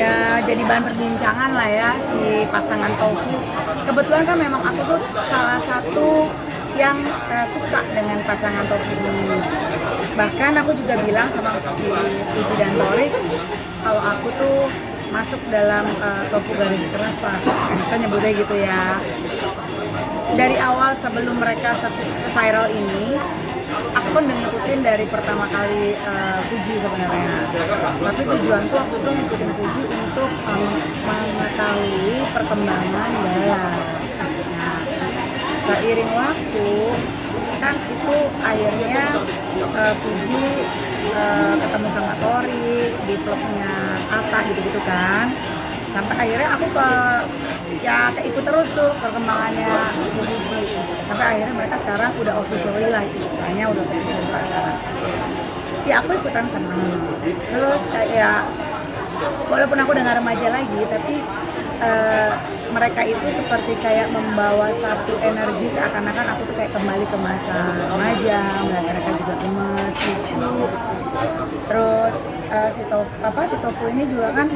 Ya jadi bahan perbincangan lah ya si pasangan tofu. Kebetulan kan memang aku tuh salah satu yang suka dengan pasangan tofu ini. Bahkan aku juga bilang sama si Puji dan Torik kalau aku tuh masuk dalam tofu garis keras lah, kita nyebutnya gitu ya. Dari awal sebelum mereka se-viral ini, aku kan udah ngikutin dari pertama kali Fuji sebenarnya. Tapi tujuan tuh aku tuh ngikutin Fuji untuk mengetahui perkembangan dalam. Nah, seiring waktu kan itu akhirnya Fuji ketemu sama Tori di vlognya Atta gitu-gitu kan. Sampai akhirnya aku keikut terus tuh perkembangannya Fuji. Sampai akhirnya mereka sekarang udah officially lah, istilahnya udah officially pacaran. Ya aku ikutan seneng. Terus kayak walaupun aku udah gak remaja lagi, tapi mereka itu seperti kayak membawa satu energi seakan-akan aku tuh kayak kembali ke masa remaja, melihat mereka juga gemes, lucu. Terus si Tofu ini juga kan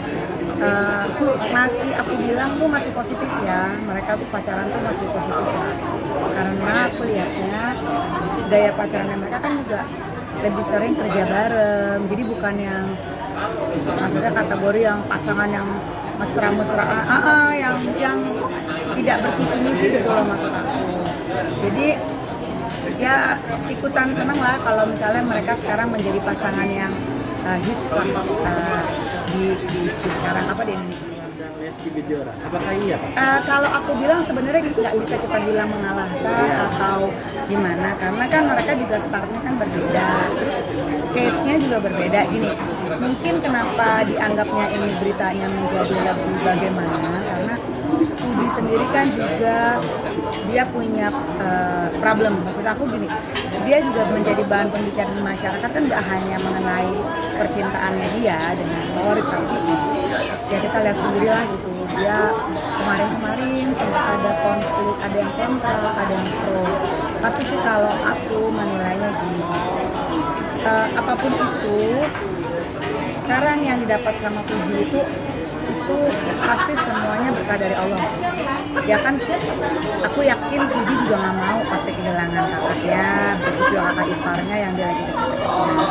masih aku bilang tuh masih positif ya, mereka tuh pacaran tuh masih positif ya. Karena aku lihatnya gaya pacarannya mereka kan juga lebih sering kerja bareng, jadi bukan yang maksudnya kategori yang pasangan yang mesra-mesraan, yang tidak bervisi misi gitu loh maksud aku. Jadi ya ikutan seneng lah kalau misalnya mereka sekarang menjadi pasangan yang hits lah di sekarang di Indonesia. Apakah iya Pak? Kalau aku bilang sebenarnya nggak bisa kita bilang mengalahkan atau gimana, karena kan mereka juga startnya kan berbeda, terus case-nya juga berbeda. Gini, mungkin kenapa dianggapnya ini beritanya menjadi lebih bagaimana, karena Fuji sendiri kan juga dia punya problem. Maksud aku gini, dia juga menjadi bahan pembicaraan di masyarakat kan nggak hanya mengenai percintaannya dia dengan Tori, tapi ya kita lihat sendiri lah gitu. Dia kemarin sempat ada konflik, ada yang kontra, ada yang pro. Tapi sih kalau aku menilainya gini, apapun itu, sekarang yang didapat sama Fuji itu pasti semuanya berkah dari Allah. Ya kan, aku yakin Fuji juga nggak mau pasti kehilangan kakaknya, begitu juga kakak iparnya yang dia lagi dekat-dekatnya.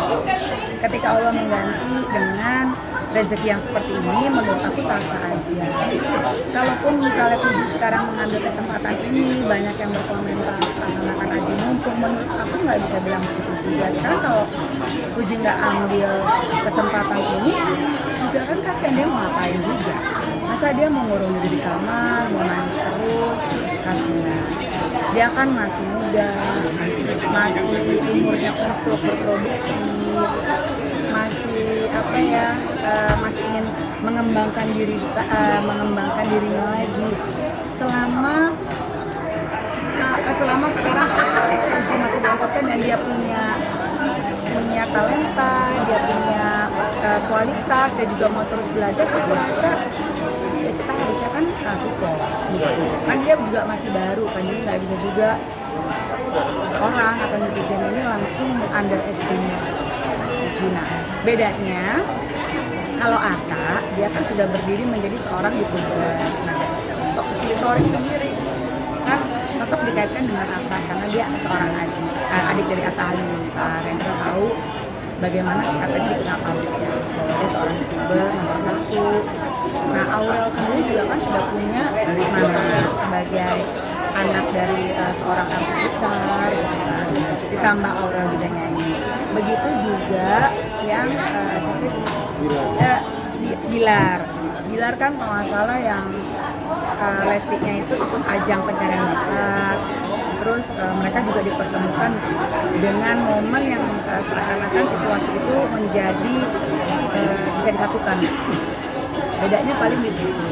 Ketika Allah mengganti dengan rezeki yang seperti ini, menurut aku sah-sah aja. Kalaupun misalnya Fuji sekarang mengambil kesempatan ini, banyak yang berkomentar seakan-akan aja mumpung, menurut aku nggak bisa bilang begitu juga. Sekarang kalau Fuji nggak ambil kesempatan ini, juga kan kasihan, dia mau ngapain juga. Masa dia mau ngurung diri di kamar, mau nangis terus, kasihan. Dia kan masih muda, masih umurnya untuk berproduksi, masih ingin mengembangkan dirinya lagi. Selama sekarang Fuji masih berangkatkan dan dia punya talenta, dia punya kualitas, dia juga mau terus belajar. Aku rasa ya kita harusnya kan support gitu. Kan dia juga masih baru kan, jadi nggak bisa juga orang atau netizen ini langsung underestimate Fuji. Nah, bedanya kalau Atta, dia kan sudah berdiri menjadi seorang YouTuber. Nah, untuk si Tori sendiri kan tetap dikaitkan dengan Atta karena dia seorang adik dari Atta Halilintar yang kita tahu bagaimana si Atta ini dikenal publik ya, bahwa dia seorang YouTuber nomor 1. Nah, Aurel sendiri juga kan sudah punya nama sebagai anak dari seorang artis besar, kan? Ditambah Aurel juga nyanyi. Begitu juga yang Bilar kan kalau nggak salah yang Lestinya itu ikut ajang pencarian bakat. Terus mereka juga dipertemukan dengan momen yang seakan-akan situasi itu menjadi bisa disatukan. Bedanya paling di situ.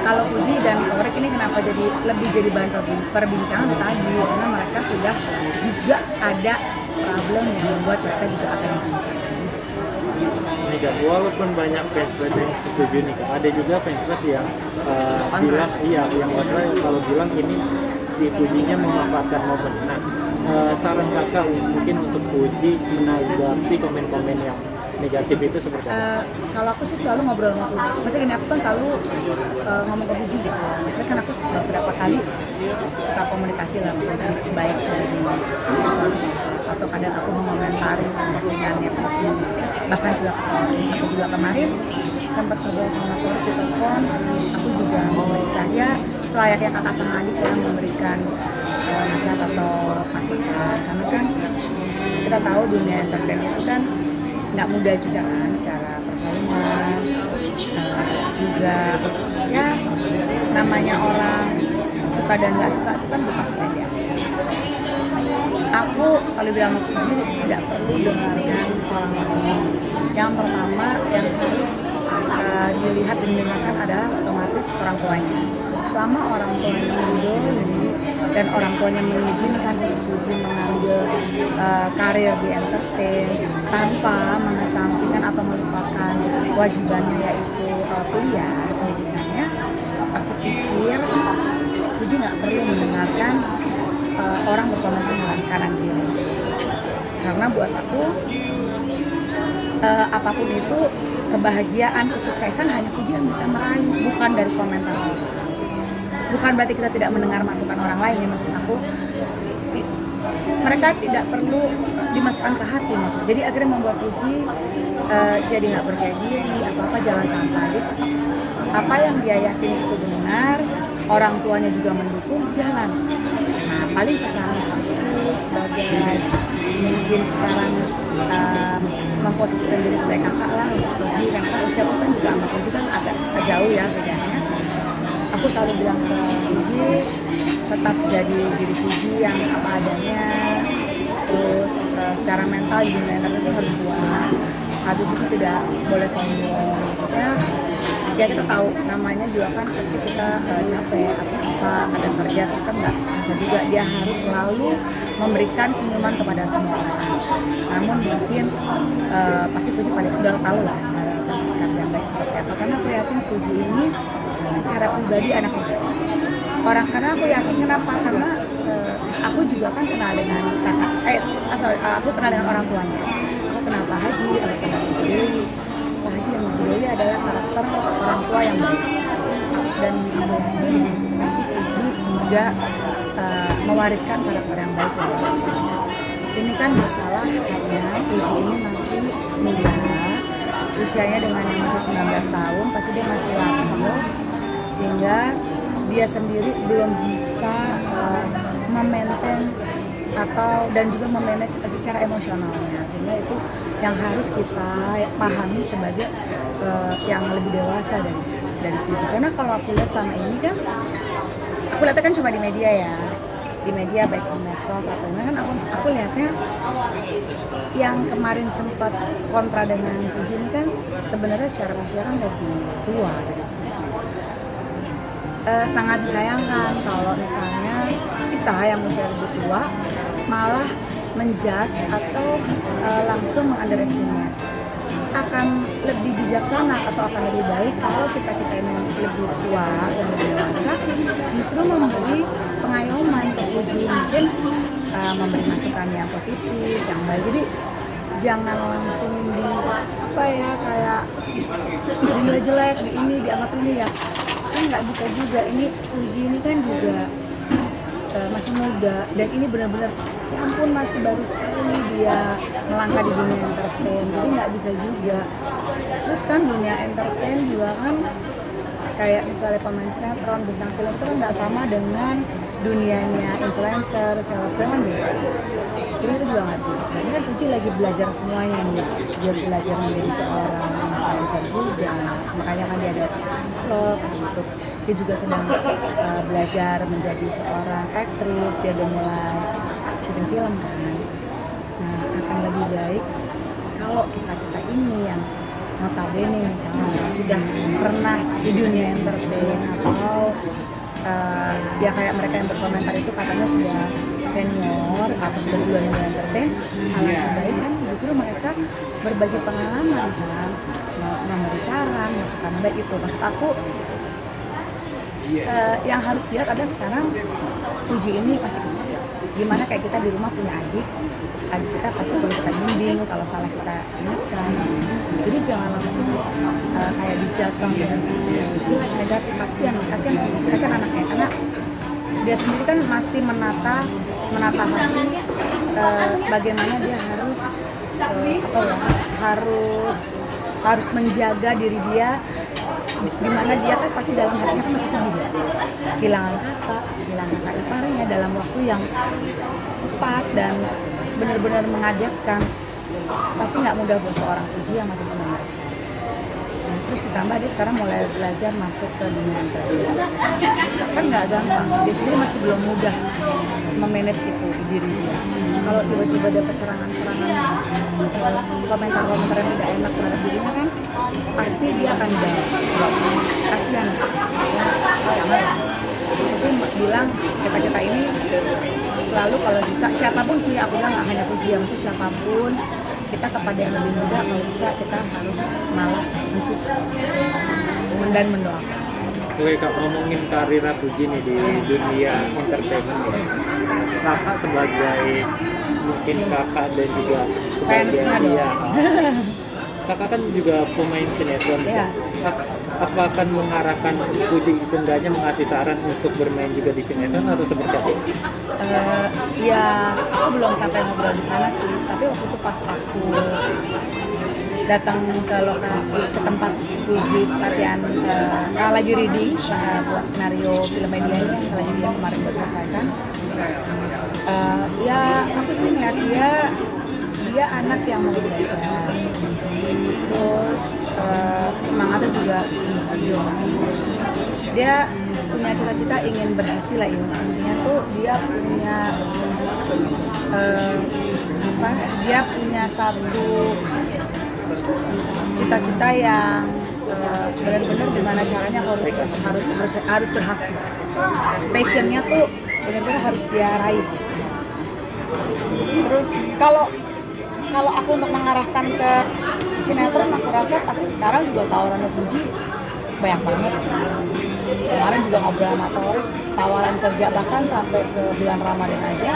kalau Fuji dan Torik ini kenapa lebih jadi bahan perbincangan itu tadi, karena mereka sudah juga ada problem yang membuat mereka juga akan dibincangkan. Nih Kak, walaupun banyak fans yang setuju nih Kak, ada juga fans yang bilang yang masalah kalau bilang ini si Fujinya memanfaatkan momen. Nah, saran Kakak mungkin untuk Fuji menanggapi komen-komen yang negatif itu seperti apa? Kalau aku sih selalu ngobrol sama Fuji. Maksudnya gini, aku kan selalu ngomong ke Fuji. Misalnya kan aku beberapa kali suka komunikasi lah, baik dari atau kadang aku mengomentari postingannya Fuji. Bahkan juga kemarin sempat ngobrol sama Tori di telepon. Aku juga memberikan ya selayaknya kakak sama adik yang memberikan nasihat atau masukan. Karena kan kita tahu dunia entertain itu kan nggak mudah juga kan, secara persaingan juga ya namanya orang suka dan nggak suka itu kan pasti ada. Aku selalu bilang ke Fuji tidak perlu dengarkan orang lain. Yang pertama yang harus dilihat dan dengarkan adalah otomatis orang tuanya. Selama orang tuanya meridoi dan orang tuanya mengizinkan Fuji mengambil karir di entertain tanpa mengesampingkan atau melupakan kewajibannya yaitu kuliah pendidikannya, aku pikir Fuji nggak perlu mendengarkan orang berkomentar kanan kiri. Karena buat aku apapun itu, kebahagiaan, kesuksesan hanya Fuji yang bisa meraih, bukan dari komentar orang. Bukan berarti kita tidak mendengar masukan orang lain ya, maksud aku mereka tidak perlu dimasukkan ke hati maksud. Jadi akhirnya membuat Fuji jadi nggak percaya diri atau apa, jangan sampai dia tetap apa yang dia yakini itu benar, orang tuanya juga mendukung, jalan. Nah paling pesannya aku sebagai mungkin sekarang memposisikan diri sebagai kakak lah untuk Fuji, karena usia aku kan juga sama Fuji kan agak jauh ya bedanya. Aku selalu bilang ke Fuji, tetap jadi diri Fuji yang apa adanya, terus secara mental di dunia entertain itu harus kuat. Habis itu tidak boleh sombong, maksudnya ya kita tahu namanya juga kan pasti kita capek atau apa kadang kerja, terus kan nggak bisa juga, dia harus selalu memberikan senyuman kepada semua orang. Namun mungkin pasti Fuji paling udah tahu lah cara bersikap yang baik seperti apa, karena aku yakin Fuji ini secara pribadi anak muda. Karena aku yakin kenapa? Karena aku juga kan kenal dengan aku kenal dengan orang tuanya. Aku kenal Pak Haji, aku kenal Ibu Dewi. Pak Haji dan Ibu Dewi adalah karakter orang tua yang baik. Dan aku yakin pasti Fuji juga mewariskan karakter yang baik. Ini kan masalah karena Fuji ini masih muda, usianya dengan yang masih 19 tahun, pasti dia masih labil, sehingga dia sendiri belum bisa memaintain atau dan juga memanage secara emosionalnya, sehingga itu yang harus kita pahami sebagai yang lebih dewasa dari Fuji. Karena kalau aku lihat sama ini kan, aku lihatnya kan cuma di media ya, di media baik di medsos atau ini kan aku lihatnya yang kemarin sempat kontra dengan Fuji ini kan sebenarnya secara usia kan lebih tua dari Fuji. Sangat disayangkan kalau misalnya kita yang usia lebih tua malah menjudge atau langsung mengunderestimate. Akan lebih bijaksana atau akan lebih baik kalau kita yang lebih tua dan lebih dewasa justru memberi pengayoman ke Fuji, mungkin memberi masukan yang positif, yang baik. Jadi jangan langsung kayak dinilai jelek, dianggap ini ya kan nggak bisa juga. Ini Fuji ini kan juga masih muda dan ini benar-benar ya ampun masih baru sekali dia melangkah di dunia entertain, jadi nggak bisa juga. Terus kan dunia entertain juga kan kayak misalnya pemain sinetron, bintang film itu kan nggak sama dengan dunianya influencer, selebgram kan beda. Jadi itu juga nggak bisa. Ini kan Fuji lagi belajar semuanya nih, dia belajar menjadi seorang influencer juga, makanya kan dia ada vlog gitu. Dia juga sedang belajar menjadi seorang aktris, dia udah mulai syuting film kan. Nah akan lebih baik kalau kita ini yang notabene misalnya sudah pernah di dunia entertain atau ya kayak mereka yang berkomentar itu katanya sudah senior atau sudah duluan di dunia entertain, alangkah baik kan justru mereka berbagi pengalaman kan, memberi saran, masukan baik itu. Maksud aku yang harus dilihat ada sekarang Fuji ini pasti kecil. Gimana kayak kita di rumah punya adik kita pasti perlu kita bimbing, kalau salah kita ingatkan. Jadi jangan langsung kayak dijudge langsung jelek, negatif, kasihan anaknya, karena dia sendiri kan masih menata hati bagaimana dia harus harus menjaga diri dia, dimana dia kan pasti dalam hatinya kan masih sedih ya, kehilangan kakak iparnya dalam waktu yang cepat dan benar-benar mengagetkan. Pasti nggak mudah buat seorang Fuji yang masih 19 tahun. Nah, terus ditambah dia sekarang mulai belajar masuk ke dunia entertain, kan nggak gampang, dia sendiri masih belum mudah memanage itu di diri dia. Kalau tiba-tiba dapat serangan-serangan komentar-komentar yang tidak enak terhadap dirinya kan pasti dia akan down. Kasihan. Aku sih bilang kita ini selalu kalau bisa, siapapun sih aku bilang nggak hanya Fuji, maksudnya siapapun kita kepada yang lebih muda kalau bisa kita harus malah mensupport dan mendoakan. Oke Kak, ngomongin karir Fuji nih di dunia entertainment ya. Kakak sebagai mungkin kakak dan juga sebagai dia. Kakak kan juga pemain sinetron. Ya. Apa akan mengarahkan Fuji seenggaknya mengasih saran untuk bermain juga di sinetron atau seperti apa? Ya aku belum sampai ngobrol di sana sih, tapi waktu itu pas aku datang ke lokasi, ke tempat Fuji latihan, lagi reading buat skenario film medianya yang lagi dia kemarin buat selesaikan. Ya aku sih ngeliat dia anak yang mau belajar, terus semangatnya juga dia punya cita-cita ingin berhasil lah, intinya tuh dia punya satu cita-cita yang benar-benar gimana caranya harus berhasil. Passionnya tuh benar-benar harus dia raih. Terus kalau aku untuk mengarahkan ke sinetron, aku rasa pasti sekarang juga tawaran Fuji banyak banget. Kemarin juga ngobrol sama Torik, tawaran kerja bahkan sampai ke bulan Ramadan aja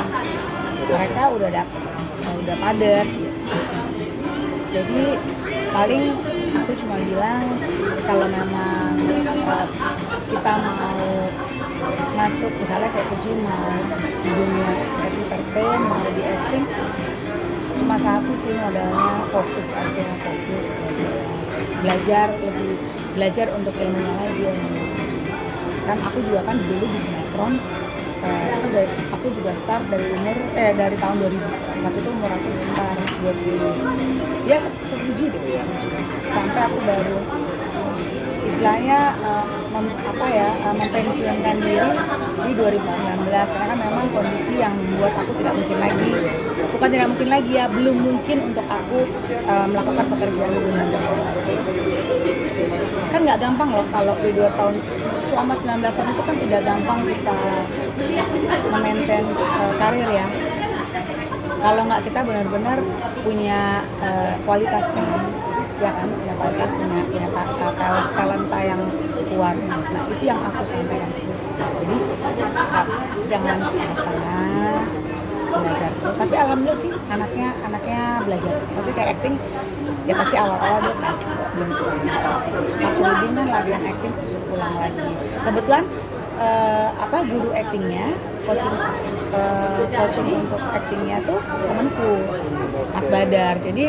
mereka udah padat. Jadi paling aku cuma bilang kalau memang kita mau masuk, misalnya kayak Fuji mau di dunia entertain, mau di acting, cuma satu sih modalnya, fokus belajar untuk ilmunya lagi. Kan aku juga kan dulu di sinetron, aku juga start dari tahun 2000. Saat itu umur aku sekitar 20, ya se-Fuji deh, sampai aku baru istilahnya mempensiunkan diri di 2019, karena kan memang kondisi yang membuat aku belum mungkin untuk aku melakukan pekerjaan di dunia entertainment. Kan nggak gampang loh kalau di 2 tahun selama 19 tahun itu kan tidak gampang kita memaintain karir ya. Kalau nggak kita benar-benar punya kualitas kan, ya kan, punya kualitas, punya talenta yang kuat. Nah itu yang aku sampaikan. Jadi jangan setengah-setengah, belajar terus. Tapi alhamdulillah sih anaknya belajar. Pasti kayak acting ya pasti awal-awal dia kan belum bisa. Pas reading kan latihan acting terus ulang lagi. Kebetulan guru actingnya, coaching untuk actingnya tuh temanku, Mas Badar. Jadi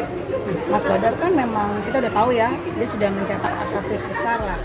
Mas Badar kan memang kita udah tahu ya, dia sudah mencetak artis besar lah